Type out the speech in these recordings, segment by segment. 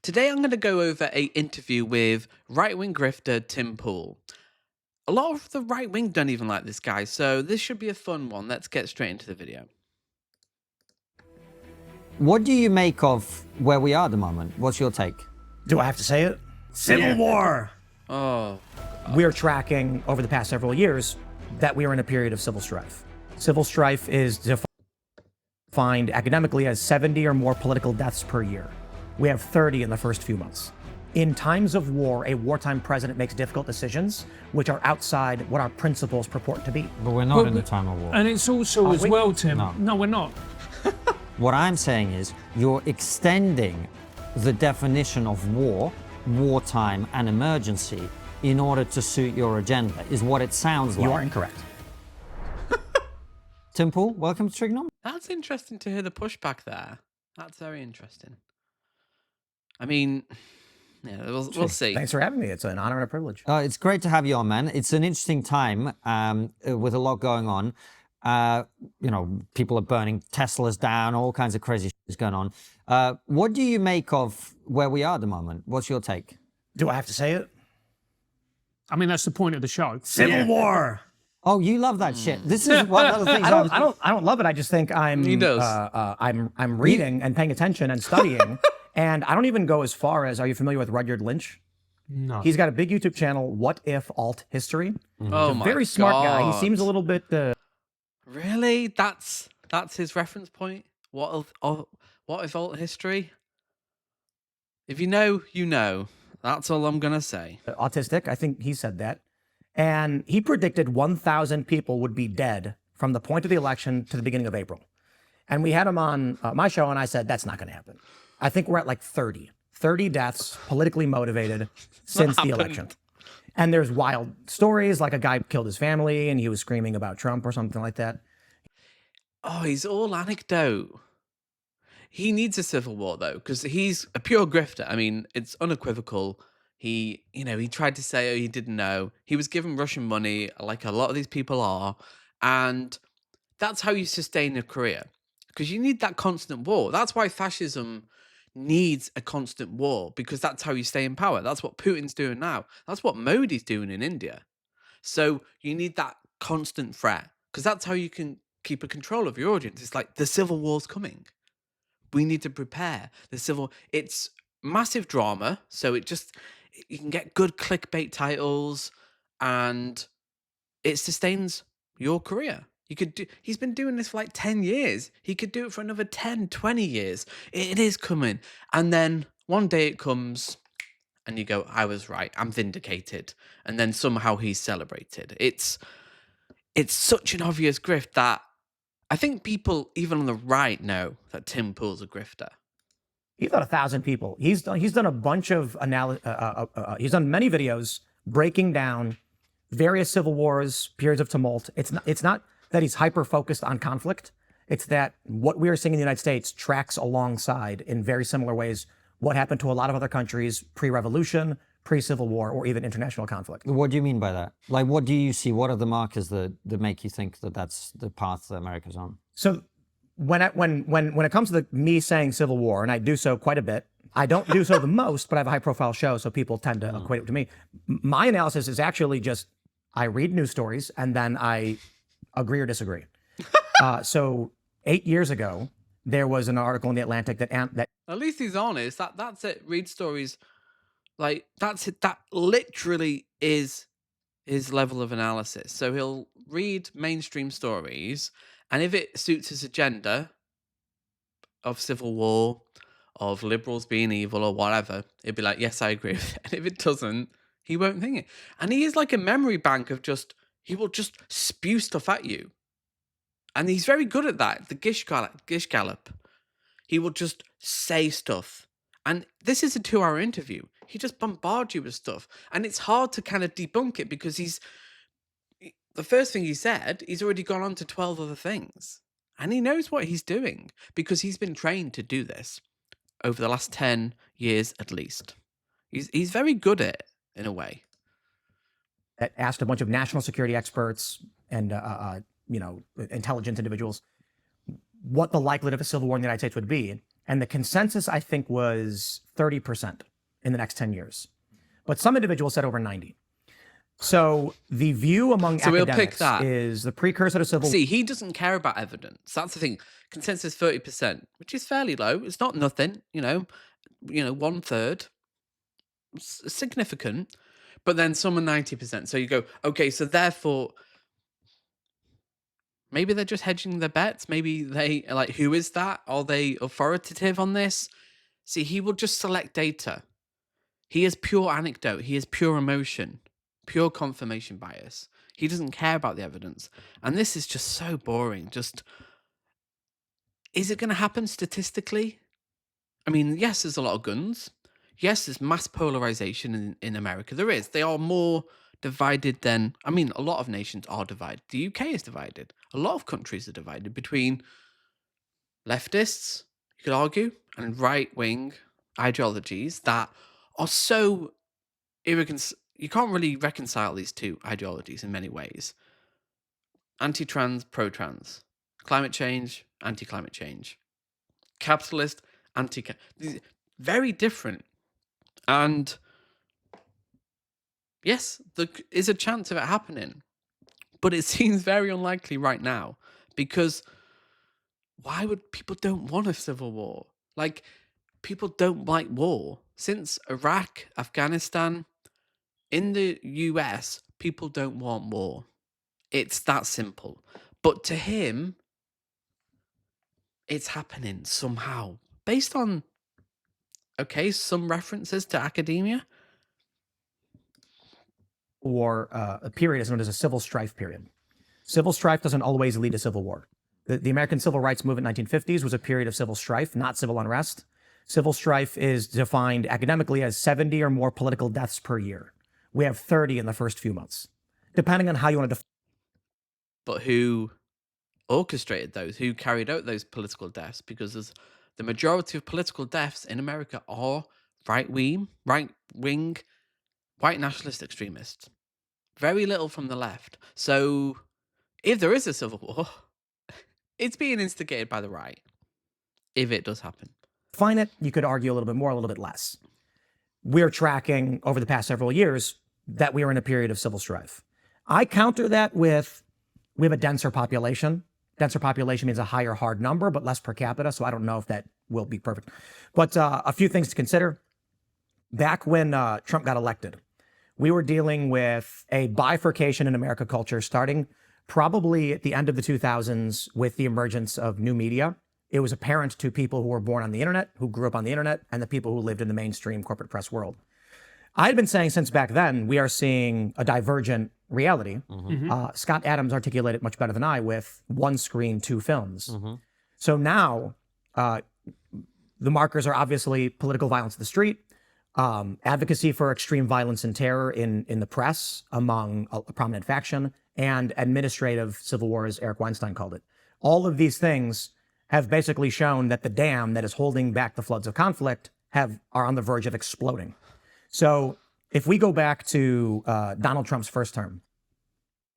Today I'm going to go over an interview with right-wing grifter Tim Pool. A lot of the right wing don't even like this guy, so this should be a fun one. Let's get straight into the video. What do you make of where we are at the moment? What's your take? Do I have to say it? Civil War! Oh, We're tracking over the past several years that we are in a period of civil strife. Civil strife is defined academically as 70 or more political deaths per year. We have 30 in the first few months. In times of war, a wartime president makes difficult decisions which are outside what our principles purport to be. But we're not in a time of war. And it's also as well, Tim. No. No, we're not. What I'm saying is you're extending the definition of war, wartime, and emergency in order to suit your agenda, is what it sounds like. You are incorrect. Tim Pool, welcome to Trigonometry. that's interesting to hear the pushback there. That's very interesting. I mean, yeah, we'll see. Thanks for having me. It's an honor and a privilege. It's great to have you on, man. It's an interesting time with a lot going on. You know, people are burning Teslas down, all kinds of crazy shit is going on. What do you make of where we are at the moment? What's your take? Do I have to say it? I mean, that's the point of the show. Civil War! Oh, you love that shit. This is one of the things I don't love it. I just think He does. I'm reading and paying attention and studying. And I don't even go as far as, are you familiar with Rudyard Lynch? No. He's got a big YouTube channel, What If Alt History. Oh my Very smart guy. He God. seems a little bit... Really? That's his reference point? What if alt history? If you know, you know. That's all I'm going to say. autistic. I think he said that. And he predicted 1,000 people would be dead from the point of the election to the beginning of April. And we had him on my show, and I said, that's not going to happen. I think we're at like 30 deaths, politically motivated, since the election. And there's wild stories, like a guy killed his family, and he was screaming about Trump or something like that. Oh, he's all anecdote. He needs a civil war, though, because he's a pure grifter. I mean, it's unequivocal. He tried to say, oh, he didn't know. He was given Russian money, like a lot of these people are. And that's how you sustain a career, because you need that constant war. That's why fascism needs a constant war, because that's how you stay in power. That's what Putin's doing now. That's what Modi's doing in India. So you need that constant threat, because that's how you can keep a control of your audience. It's like the civil war's coming. We need to prepare. It's massive drama, so you can get good clickbait titles, and it sustains your career. He's been doing this for like 10 years. He could do it for another 10, 20 years. It is coming. And then one day it comes and you go, I was right. I'm vindicated. And then somehow he's celebrated. It's such an obvious grift that I think people, even on the right, know that Tim Pool's a grifter. He's got 1,000 people. He's done a bunch of he's done many videos breaking down various civil wars, periods of tumult. It's not that he's hyper-focused on conflict. It's that what we are seeing in the United States tracks alongside in very similar ways what happened to a lot of other countries pre-revolution, pre-Civil War, or even international conflict. What do you mean by that? Like, what do you see? What are the markers that make you think that that's the path that America's on? So when it comes to me saying Civil War, and I do so quite a bit, I don't do so the most, but I have a high-profile show, so people tend to equate it to me. My analysis is actually just I read news stories, and then I agree or disagree. So 8 years ago, there was an article in The Atlantic that At least he's honest. That's it. Read stories. Like, that's it. That literally is his level of analysis. So he'll read mainstream stories, and if it suits his agenda of civil war, of liberals being evil or whatever, he'd be like, yes, I agree with it. And if it doesn't, he won't think it. And he is like a memory bank of he will just spew stuff at you. And he's very good at that. The gish gallop. He will just say stuff. And this is a 2-hour interview. He just bombards you with stuff. And it's hard to kind of debunk it, because the first thing he said, he's already gone on to 12 other things. And he knows what he's doing, because he's been trained to do this over the last 10 years at least. He's very good at it, in a way. that asked a bunch of national security experts and intelligence individuals what the likelihood of a civil war in the United States would be. And the consensus, I think, was 30% in the next 10 years. But some individuals said over 90. So the view among So we'll pick academics that. is the precursor to civil See, he doesn't care about evidence. That's the thing. Consensus 30%, which is fairly low. It's not nothing, one third. Significant. But then some are 90%. So you go, okay, so therefore maybe they're just hedging their bets. Maybe they like, who is that? Are they authoritative on this? See, he will just select data. He is pure anecdote. He is pure emotion, pure confirmation bias. He doesn't care about the evidence. And this is just so boring. Just, is it going to happen statistically? I mean, yes, there's a lot of guns. Yes, there's mass polarization in America. There is. They are more divided than, I mean, a lot of nations are divided. The UK is divided. A lot of countries are divided between leftists, you could argue, and right-wing ideologies that are so irreconcilable. You can't really reconcile these two ideologies in many ways. Anti-trans, pro-trans. Climate change, anti-climate change. Capitalist, very different. And yes, there is a chance of it happening, but it seems very unlikely right now, because why would people don't want a civil war? Like, people don't like war. Since Iraq, Afghanistan, in the US, people don't want war. It's that simple. But to him, it's happening somehow. Based on, okay, some references to academia. War, a period is known as a civil strife period. Civil strife doesn't always lead to civil war. The American Civil Rights Movement in the 1950s was a period of civil strife, not civil unrest. Civil strife is defined academically as 70 or more political deaths per year. We have 30 in the first few months, depending on how you want to define. But who orchestrated those? Who carried out those political deaths? Because the majority of political deaths in America are right-wing, white nationalist extremists. Very little from the left. So if there is a civil war, it's being instigated by the right, if it does happen. Define it, you could argue a little bit more, a little bit less. We're tracking over the past several years that we are in a period of civil strife. I counter that with, we have a denser population. Denser population means a higher hard number, but less per capita. So I don't know if that will be perfect. But a few things to consider. Back when Trump got elected, we were dealing with a bifurcation in American culture starting probably at the end of the 2000s with the emergence of new media. It was apparent to people who were born on the internet, who grew up on the internet, and the people who lived in the mainstream corporate press world. I had been saying since back then, we are seeing a divergent reality. Scott Adams articulated it much better than I with one screen, two films. So now the markers are obviously political violence in the street, advocacy for extreme violence and terror in the press among a prominent faction, and administrative civil war, as Eric Weinstein called it. All of these things have basically shown that the dam that is holding back the floods of conflict are on the verge of exploding. So if we go back to Donald Trump's first term,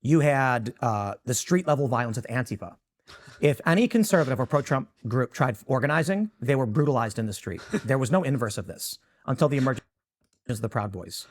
you had the street level violence with Antifa. If any conservative or pro-Trump group tried organizing, they were brutalized in the street. There was no inverse of this until the emergence of the Proud Boys.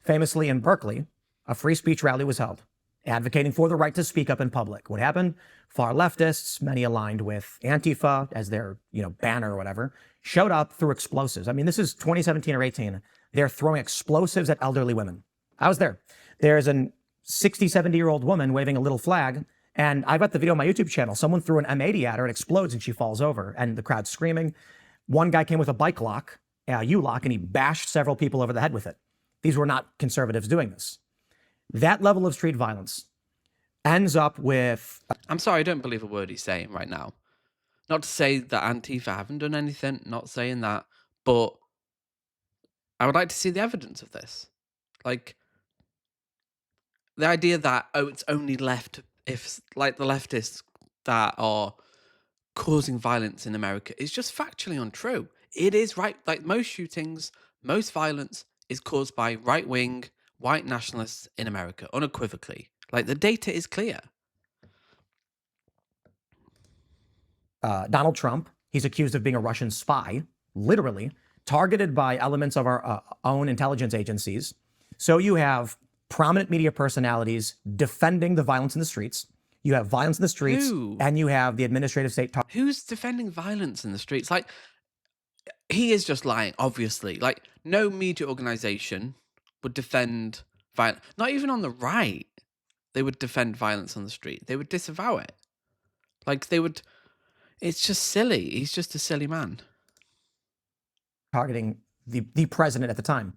Famously in Berkeley, a free speech rally was held, advocating for the right to speak up in public. What happened? Far leftists, many aligned with Antifa as their banner or whatever, showed up through explosives. I mean, this is 2017 or 18. They're throwing explosives at elderly women. I was there. There's a 60, 70-year-old woman waving a little flag, and I've got the video on my YouTube channel. Someone threw an M80 at her, it explodes, and she falls over, and the crowd's screaming. One guy came with a bike lock, a U-lock, and he bashed several people over the head with it. These were not conservatives doing this. That level of street violence ends up with... I'm sorry, I don't believe a word he's saying right now. Not to say that Antifa haven't done anything, not saying that, but I would like to see the evidence of this. Like, the idea that, it's only left if, like, the leftists that are causing violence in America is just factually untrue. It is right, like most shootings, most violence is caused by right-wing white nationalists in America, unequivocally. Like, the data is clear. Donald Trump. He's accused of being a Russian spy, literally targeted by elements of our own intelligence agencies. So you have prominent media personalities defending the violence in the streets. You have violence in the streets, Who? and you have the administrative state. Who's defending violence in the streets? Like, he is just lying, obviously. Like, no media organization would defend violence. Not even on the right, they would defend violence on the street. They would disavow it. Like, they would. It's just silly. He's just a silly man. Targeting the president at the time.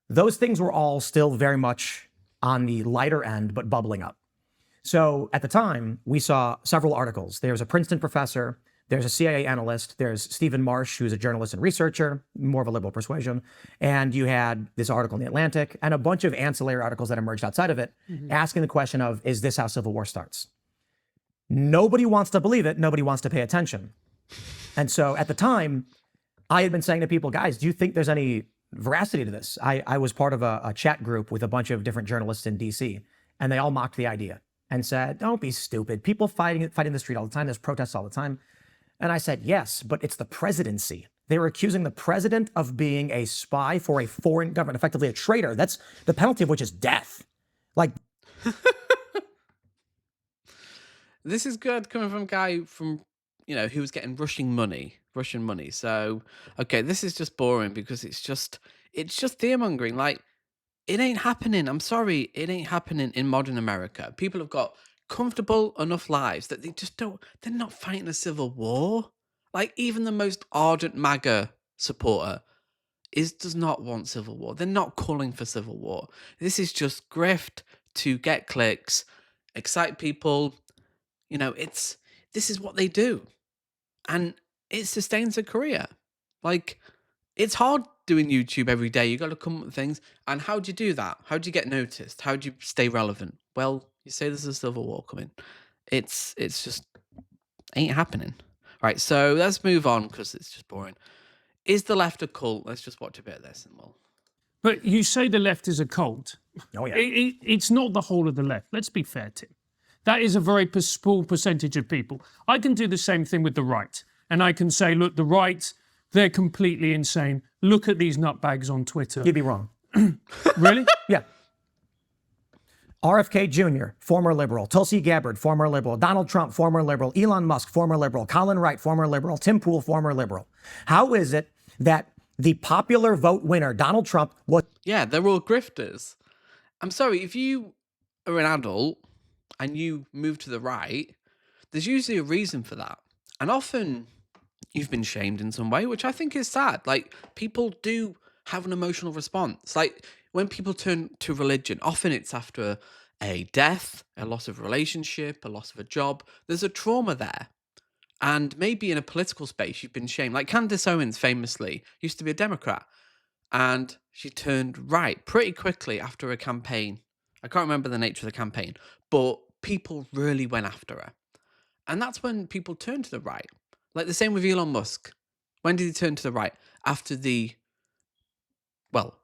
Those things were all still very much on the lighter end, but bubbling up. So at the time, we saw several articles. There's a Princeton professor, there's a CIA analyst, there's Stephen Marsh, who's a journalist and researcher, more of a liberal persuasion. And you had this article in The Atlantic and a bunch of ancillary articles that emerged outside of it, asking the question of, is this how civil war starts? Nobody wants to believe it. Nobody wants to pay attention. And so at the time, I had been saying to people, guys, do you think there's any veracity to this? I was part of a chat group with a bunch of different journalists in DC, and they all mocked the idea and said, don't be stupid. People fighting the street all the time. There's protests all the time. And I said, yes, but it's the presidency. They were accusing the president of being a spy for a foreign government, effectively a traitor. That's the penalty of which is death. Like, This is good coming from a guy from, who was getting Russian money. So, okay, this is just boring because it's just fear-mongering. Like, it ain't happening. I'm sorry, it ain't happening in modern America. People have got comfortable enough lives that they're not fighting a civil war. Like, even the most ardent MAGA supporter does not want civil war. They're not calling for civil war. This is just grift to get clicks, excite people. This is what they do. And it sustains a career. Like, it's hard doing YouTube every day. You got to come up with things. And how do you do that? How do you get noticed? How do you stay relevant? Well, you say there's a civil war coming. It's just ain't happening. Right, so let's move on because it's just boring. Is the left a cult? Let's just watch a bit of this and we'll... But you say the left is a cult. oh yeah. It's not the whole of the left. Let's be fair, Tim. That is a very small percentage of people. I can do the same thing with the right. And I can say, look, the right, they're completely insane. Look at these nutbags on Twitter. You'd be wrong. Really? Yeah. RFK Jr., former liberal. Tulsi Gabbard, former liberal. Donald Trump, former liberal. Elon Musk, former liberal. Colin Wright, former liberal. Tim Pool, former liberal. How is it that the popular vote winner, Donald Trump, was... Yeah, they're all grifters. I'm sorry, if you are an adult and you move to the right, there's usually a reason for that. And often you've been shamed in some way, which I think is sad. Like, people do have an emotional response. Like, when people turn to religion, often it's after a death, a loss of relationship, a loss of a job. There's a trauma there. And maybe in a political space, you've been shamed. Like Candace Owens famously used to be a Democrat. And she turned right pretty quickly after a campaign. I can't remember the nature of the campaign, but people really went after her. And that's when people turn to the right. Like the same with Elon Musk. When did he turn to the right? After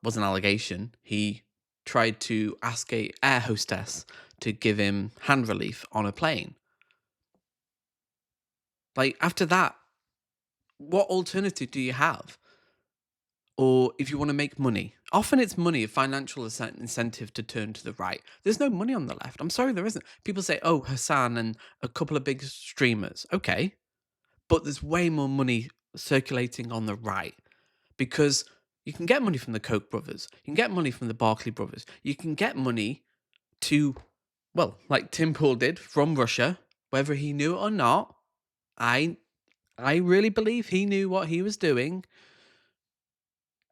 was an allegation. He tried to ask a air hostess to give him hand relief on a plane. Like, after that, what alternative do you have? Or if you want to make money, often it's money, a financial incentive to turn to the right. There's no money on the left. I'm sorry, there isn't. People say, oh, Hassan and a couple of big streamers. Okay. But there's way more money circulating on the right because you can get money from the Koch brothers. You can get money from the Barclay brothers. You can get money like Tim Pool did from Russia, whether he knew it or not. I really believe he knew what he was doing.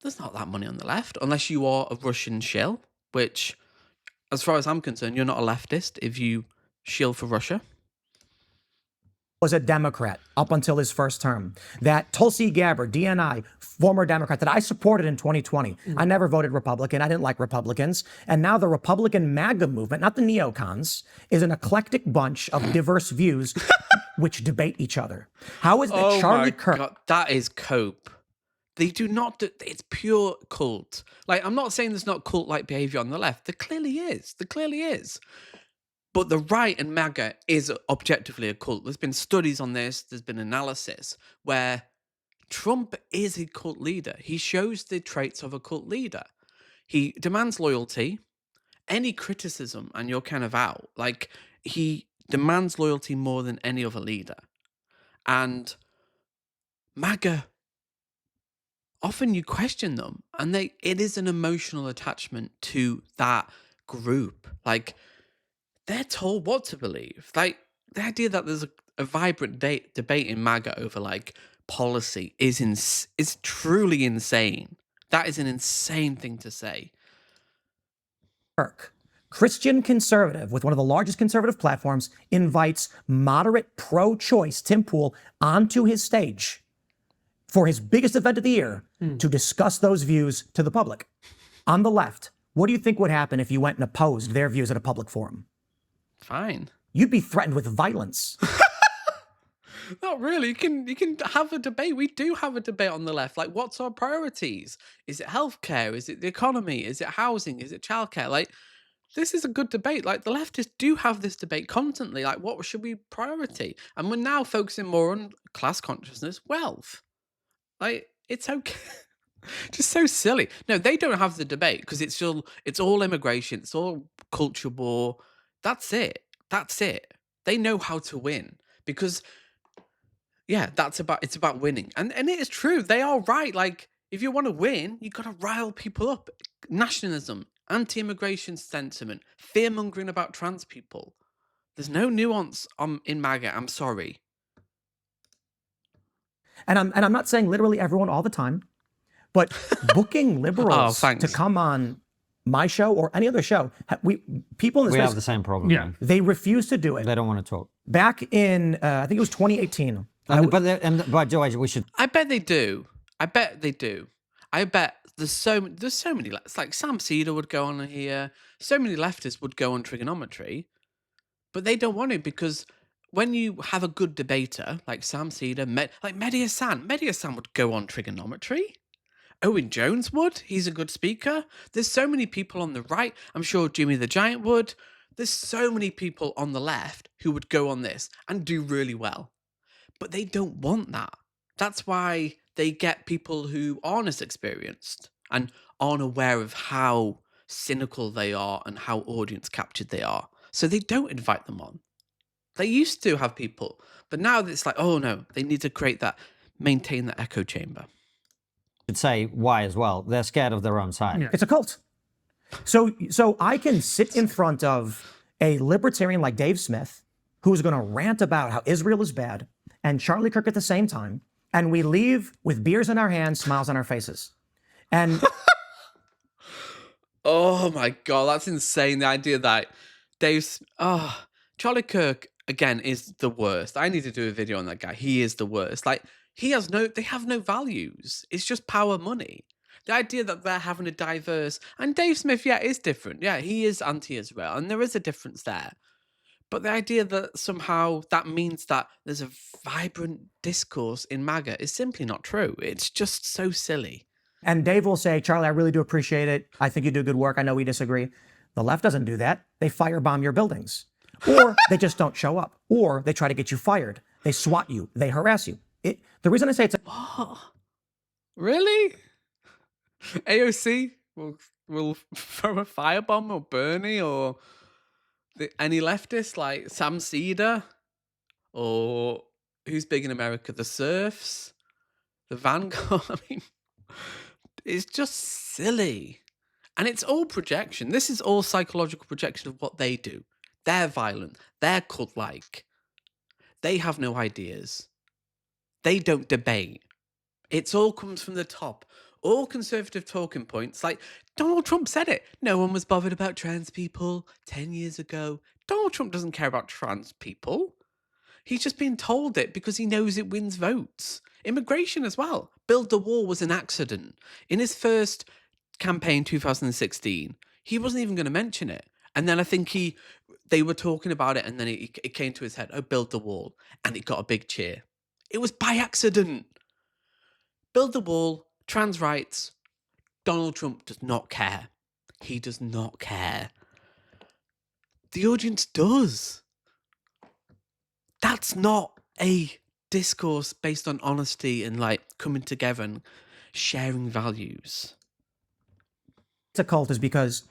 There's not that money on the left, unless you are a Russian shill, which, as far as I'm concerned, you're not a leftist if you shill for Russia. Was a Democrat up until his first term. That Tulsi Gabbard, DNI, former Democrat, that I supported in 2020. I never voted Republican. I didn't like Republicans. And now the Republican MAGA movement, not the neocons, is an eclectic bunch of diverse views which debate each other. How is that Charlie Kirk? God, that is cope. They do not do, it's pure cult. Like, I'm not saying there's not cult-like behavior on the left. There clearly is. But the right and MAGA is objectively a cult. There's been studies on this, there's been analysis where Trump is a cult leader. He shows the traits of a cult leader. He demands loyalty, any criticism, and you're kind of out. Like, he demands loyalty more than any other leader. And MAGA, often you question them, and it is an emotional attachment to that group. Like, they're told what to believe. Like, the idea that there's a vibrant debate in MAGA over like policy is truly insane. That is an insane thing to say. Kirk, Christian conservative with one of the largest conservative platforms, invites moderate pro-choice Tim Pool onto his stage for his biggest event of the year to discuss those views to the public. On the left, what do you think would happen if you went and opposed their views at a public forum? Fine. You'd be threatened with violence. Not really. You can have a debate. We do have a debate on the left. Like, what's our priorities? Is it healthcare? Is it the economy? Is it housing? Is it childcare? Like, this is a good debate. Like, the leftists do have this debate constantly. Like, what should we priority? And we're now focusing more on class consciousness, wealth. Like, it's okay. Just so silly. No, they don't have the debate because it's all immigration. It's all culture war. That's it. That's it. They know how to win because, yeah, it's about winning. And it is true. They are right. Like, if you want to win, you got to rile people up. Nationalism, anti-immigration sentiment, fear-mongering about trans people. There's no nuance in MAGA. I'm sorry. And I'm not saying literally everyone all the time, but booking liberals to thanks. come on my show or any other show, people in this We have space, the same problem. Yeah. man. they refuse to do it. They don't want to talk. Back in, I think it was 2018. But Joe, we should. I bet they do. I bet they do. I bet there's so many. It's like Sam Cedar would go on here. So many leftists would go on trigonometry, but they don't want to because when you have a good debater like Sam Cedar, like Mehdi Hassan would go on trigonometry. Owen Jones would. He's a good speaker. There's so many people on the right. I'm sure Jimmy the Giant would. There's so many people on the left who would go on this and do really well. But they don't want that. That's why they get people who aren't as experienced and aren't aware of how cynical they are and how audience captured they are. So they don't invite them on. They used to have people, but now it's like, oh no, they need to maintain that echo chamber. Say why as well. They're scared of their own side. Yeah. It's a cult. So I can sit in front of a libertarian like Dave Smith, who's going to rant about how Israel is bad, and Charlie Kirk at the same time, and we leave with beers in our hands, smiles on our faces. And Oh my god, that's insane. The idea that Charlie Kirk again is the worst. I need to do a video on that guy. He is the worst. Like, they have no values. It's just power money. The idea that they're having a diverse, and Dave Smith, yeah, is different. Yeah, he is anti-Israel, and there is a difference there. But the idea that somehow that means that there's a vibrant discourse in MAGA is simply not true. It's just so silly. Dave will say, Charlie, I really do appreciate it. I think you do good work. I know we disagree. The left doesn't do that. They firebomb your buildings. Or they just don't show up. Or they try to get you fired. They swat you. They harass you. The reason I say it's What? Really? AOC will throw a firebomb or Bernie or any leftist like Sam Cedar or who's big in America? The Serfs, the Vanguard. I mean, it's just silly. And it's all projection. This is all psychological projection of what they do. They're violent. They're cult-like. They have no ideas. They don't debate. It all comes from the top. All conservative talking points, like Donald Trump said it. No one was bothered about trans people 10 years ago. Donald Trump doesn't care about trans people. He's just been told it because he knows it wins votes. Immigration as well. Build the wall was an accident. In his first campaign, 2016, he wasn't even going to mention it. And then I think they were talking about it and then it came to his head, oh, build the wall. And it got a big cheer. It was by accident. Build the wall, trans rights. Donald Trump does not care. He does not care. the audience does. That's not a discourse based on honesty and like coming together and sharing values. It's a cult is because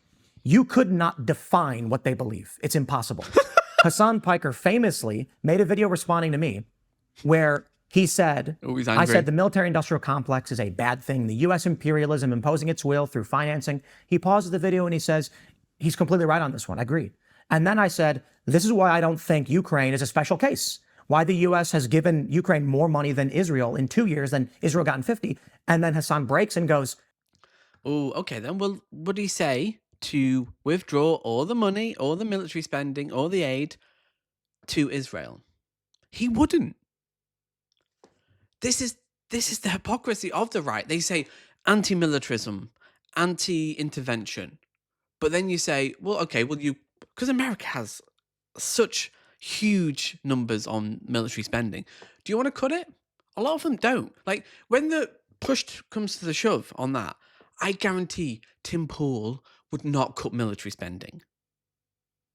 you could not define what they believe. It's impossible. Hassan Piker famously made a video responding to me where he said, Always I angry. said the military-industrial complex is a bad thing. The U.S. imperialism imposing its will through financing. He pauses the video and he says, he's completely right on this one. I agree. And then I said, this is why I don't think Ukraine is a special case. Why the U.S. has given Ukraine more money than Israel in 2 years than Israel got in 50. And then Hassan breaks and goes, Oh, okay then. Well, would he say to withdraw all the money, all the military spending, all the aid to Israel? He wouldn't. This is the hypocrisy of the right. They say anti-militarism, anti-intervention, but then you say, well, okay, well because America has such huge numbers on military spending. Do you want to cut it? A lot of them don't. Like when the push comes to the shove on that, I guarantee Tim Pool would not cut military spending.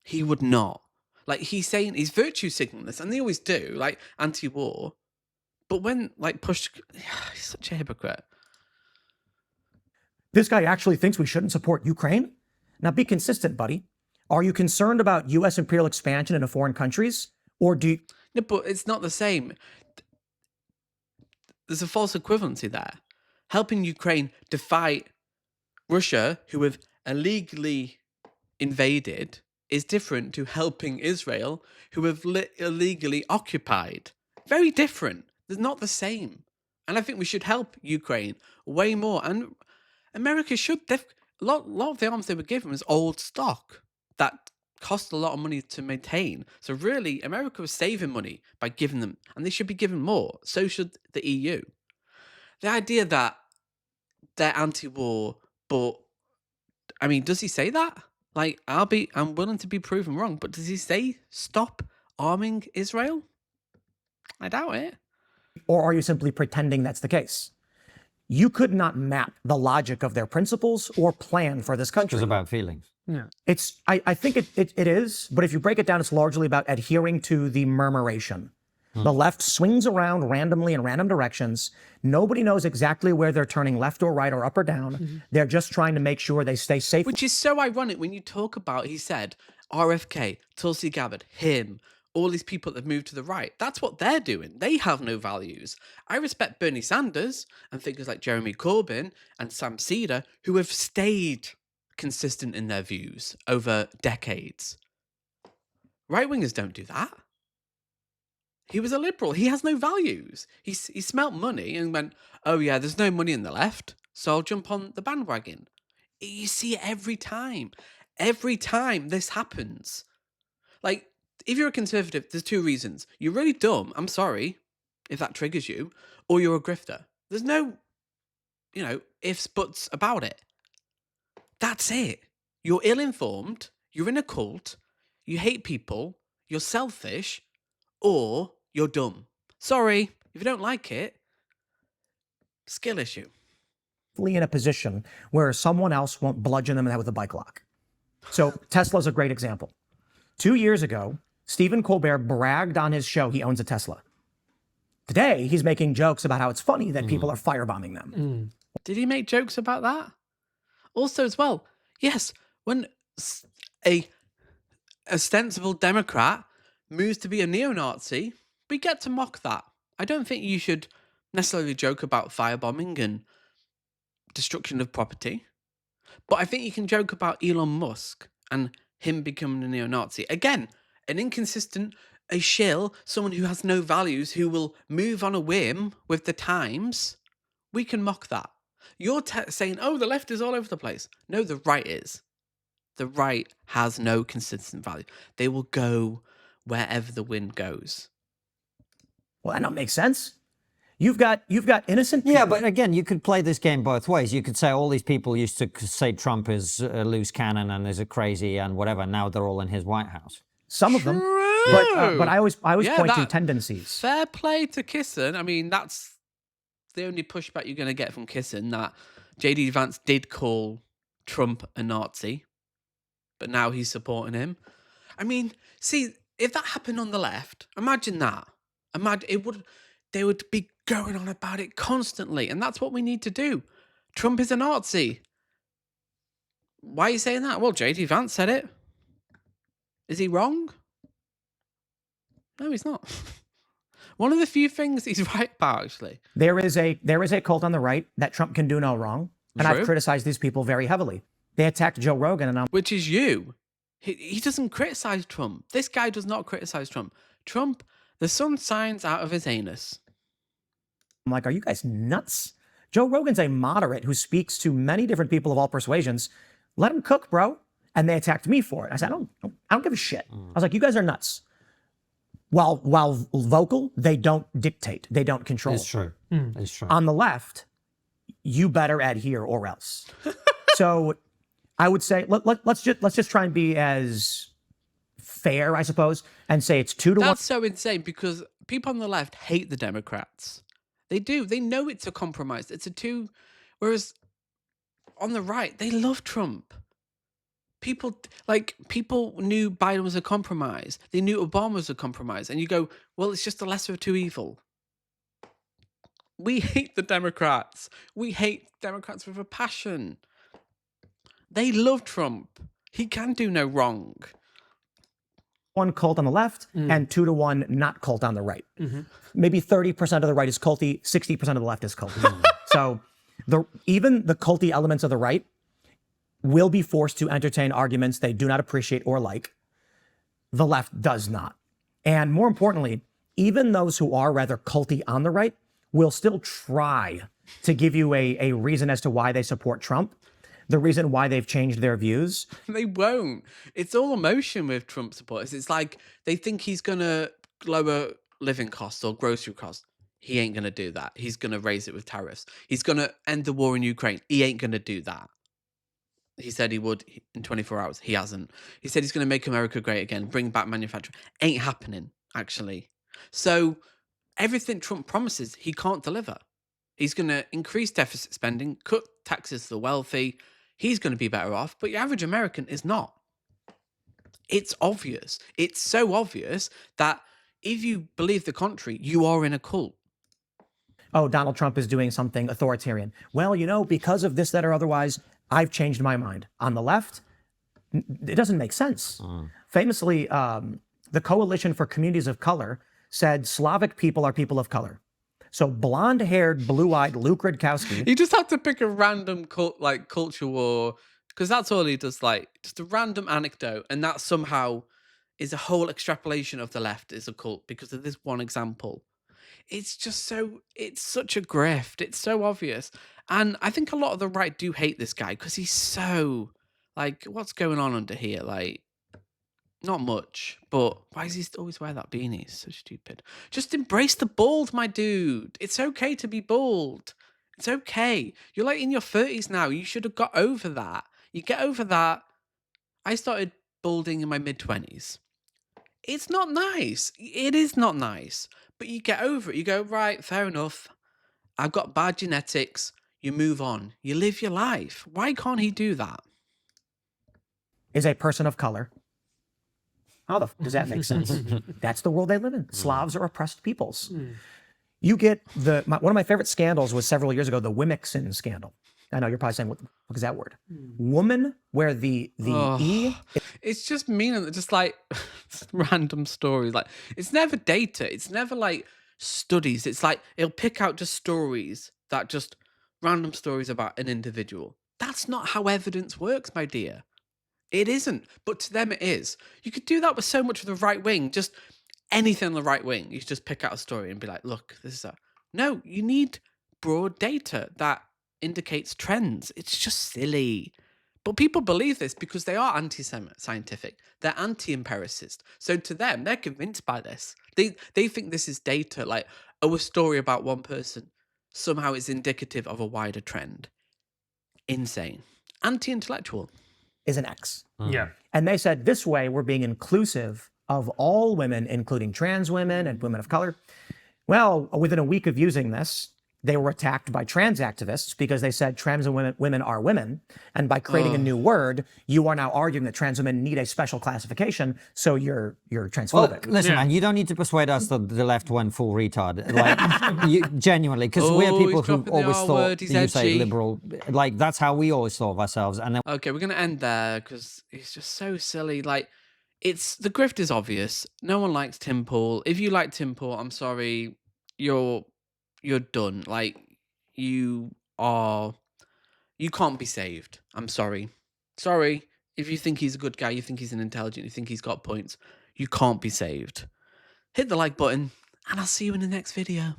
He would not. Like he's saying he's virtue signaling this, and they always do, like anti-war. But when like push, he's such a hypocrite. this guy actually thinks we shouldn't support Ukraine? Now be consistent, buddy. Are you concerned about U.S. imperial expansion into foreign countries? Or do you... No, but it's not the same. There's a false equivalency there. Helping Ukraine to fight Russia, who have illegally invaded, is different to helping Israel, who have illegally occupied. Very different. They're not the same. And I think we should help Ukraine way more. And America should. A lot of the arms they were given was old stock that cost a lot of money to maintain. So really, America was saving money by giving them, and they should be given more. So should the EU. The idea that they're anti-war, but I mean, does he say that? Like, I'm willing to be proven wrong, but does he say stop arming Israel? I doubt it. Or are you simply pretending that's the case? You could not map the logic of their principles or plan for this country. It's about feelings. Yeah. I think it is, but if you break it down, it's largely about adhering to the murmuration. The left swings around randomly in random directions. Nobody knows exactly where they're turning left or right or up or down. They're just trying to make sure they stay safe. Which is so ironic when you talk about, he said, RFK, Tulsi Gabbard, him, all these people that have moved to the right. That's what they're doing. They have no values. I respect Bernie Sanders and figures like Jeremy Corbyn and Sam Cedar, who have stayed consistent in their views over decades. Right-wingers don't do that. He was a liberal. He has no values. He smelt money and went, oh yeah, there's no money in the left, so I'll jump on the bandwagon. You see it every time. Every time this happens. Like, if you're a conservative, there's two reasons. You're really dumb, I'm sorry, if that triggers you, or you're a grifter. There's no, ifs, buts about it. That's it. You're ill-informed, you're in a cult, you hate people, you're selfish, or you're dumb. Sorry, if you don't like it, skill issue. In a position where someone else won't bludgeon them in the head with a bike lock. So Tesla's a great example. 2 years ago, Stephen Colbert bragged on his show he owns a Tesla. Today, he's making jokes about how it's funny that people are firebombing them. Did he make jokes about that? Also, as well, yes, when a ostensible Democrat moves to be a neo-Nazi, we get to mock that. I don't think you should necessarily joke about firebombing and destruction of property, but I think you can joke about Elon Musk and him becoming a neo-Nazi. Again, an inconsistent, a shill, someone who has no values, who will move on a whim with the times. We can mock that. You're saying, oh, the left is all over the place. No, the right is. The right has no consistent value. They will go wherever the wind goes. Well, that don't make sense. You've got innocent people. Yeah, but again, you could play this game both ways. You could say all these people used to say Trump is a loose cannon and is a crazy and whatever. Now they're all in his White House. Some of them. But I always point to tendencies. Fair play to Kissen. I mean, that's the only pushback you're going to get from Kissen, that J.D. Vance did call Trump a Nazi, but now he's supporting him. I mean, see, if that happened on the left, imagine that. Imagine they would be going on about it constantly, and that's what we need to do. Trump is a Nazi. Why are you saying that? Well, JD Vance said it. Is he wrong? No, he's not. One of the few things he's right about, actually. There is a cult on the right that Trump can do no wrong, and I've True. criticized these people very heavily. They attacked Joe Rogan, and I'm Which is you. He doesn't criticize Trump. This guy does not criticize Trump. Trump, the sun shines out of his anus. like, are you guys nuts? Joe Rogan's a moderate who speaks to many different people of all persuasions. Let him cook, bro. And they attacked me for it. I said, I don't give a shit. I was like, you guys are nuts. While vocal, they don't dictate. They don't control. It's true. It's true. On the left, you better adhere or else. So I would say let's just try and be as fair, I suppose, and say it's 2 to 1. That's so insane because people on the left hate the Democrats. They do. They know it's a compromise. It's a 2. Whereas on the right, they love Trump. People knew Biden was a compromise. They knew Obama was a compromise. And you go, well, it's just the lesser of 2 evil. We hate the Democrats. We hate Democrats with a passion. They love Trump. He can do no wrong. 1 cult on the left and 2 to 1 not cult on the right. Maybe 30% of the right is culty, 60% of the left is culty. So even the culty elements of the right will be forced to entertain arguments they do not appreciate or like. The left does not. And more importantly, even those who are rather culty on the right will still try to give you a reason as to why they support Trump, the reason why they've changed their views. They won't. It's all emotion with Trump supporters. It's like they think he's going to lower living costs or grocery costs. He ain't going to do that. He's going to raise it with tariffs. He's going to end the war in Ukraine. He ain't going to do that. He said he would in 24 hours. He hasn't. He said he's going to make America great again, bring back manufacturing. Ain't happening, actually. So everything Trump promises, he can't deliver. He's going to increase deficit spending, cut taxes to the wealthy. He's going to be better off, but your average American is not. It's obvious. It's so obvious that if you believe the contrary, you are in a cult. Oh, Donald Trump is doing something authoritarian. Well, because of this, that, or otherwise, I've changed my mind. On the left, it doesn't make sense. Famously, the Coalition for Communities of Color said Slavic people are people of color. So blonde-haired, blue-eyed Luke Rudkowski. You just have to pick a random culture war, because that's all he does, just a random anecdote, and that somehow is a whole extrapolation of the left is a cult because of this one example. It's such a grift. It's so obvious. And I think a lot of the right do hate this guy because he's so, what's going on under here? Not much, but why does he always wear that beanie? It's so stupid. Just embrace the bald, my dude. It's okay to be bald. It's okay. You're in your 30s now. You should have got over that. You get over that. I started balding in my mid-20s. It's not nice. It is not nice. But you get over it. You go, right, fair enough. I've got bad genetics. You move on. You live your life. Why can't he do that? Is a person of color. How the does that make sense? That's the world they live in. Slavs are oppressed peoples. You get one of my favorite scandals was several years ago, the Wimixon scandal. I know you're probably saying, what the fuck is that word? Woman, where the E. It's just mean, just random stories. It's never data. It's never studies. It's it'll pick out just stories that just random stories about an individual. That's not how evidence works, my dear. It isn't, but to them it is. You could do that with so much of the right wing, just anything on the right wing. You just pick out a story and be like, look, this is No, you need broad data that indicates trends. It's just silly. But people believe this because they are anti-scientific. They're anti-empiricist. So to them, they're convinced by this. They think this is data, a story about one person somehow is indicative of a wider trend. Insane. Anti-intellectual. Is an X. Yeah. And they said this way we're being inclusive of all women, including trans women and women of color. Well, within a week of using this, they were attacked by trans activists because they said trans women are women. And by creating a new word, you are now arguing that trans women need a special classification. So you're Well, transphobic. listen, Yeah. man, you don't need to persuade us that the left went full retard. Like, genuinely, because we're Oh, people he's who dropping the always R thought word, he's you say edgy. liberal. Like, that's how we always thought of ourselves. And then Okay, we're gonna end there because it's just so silly. Like, it's the grift is obvious. No one likes Tim Pool. If you like Tim Pool, I'm sorry, you're done. Like, you are you can't be saved. I'm sorry. Sorry. If you think he's a good guy, you think he's an intelligent, you think he's got points, you can't be saved. Hit the like button, and I'll see you in the next video.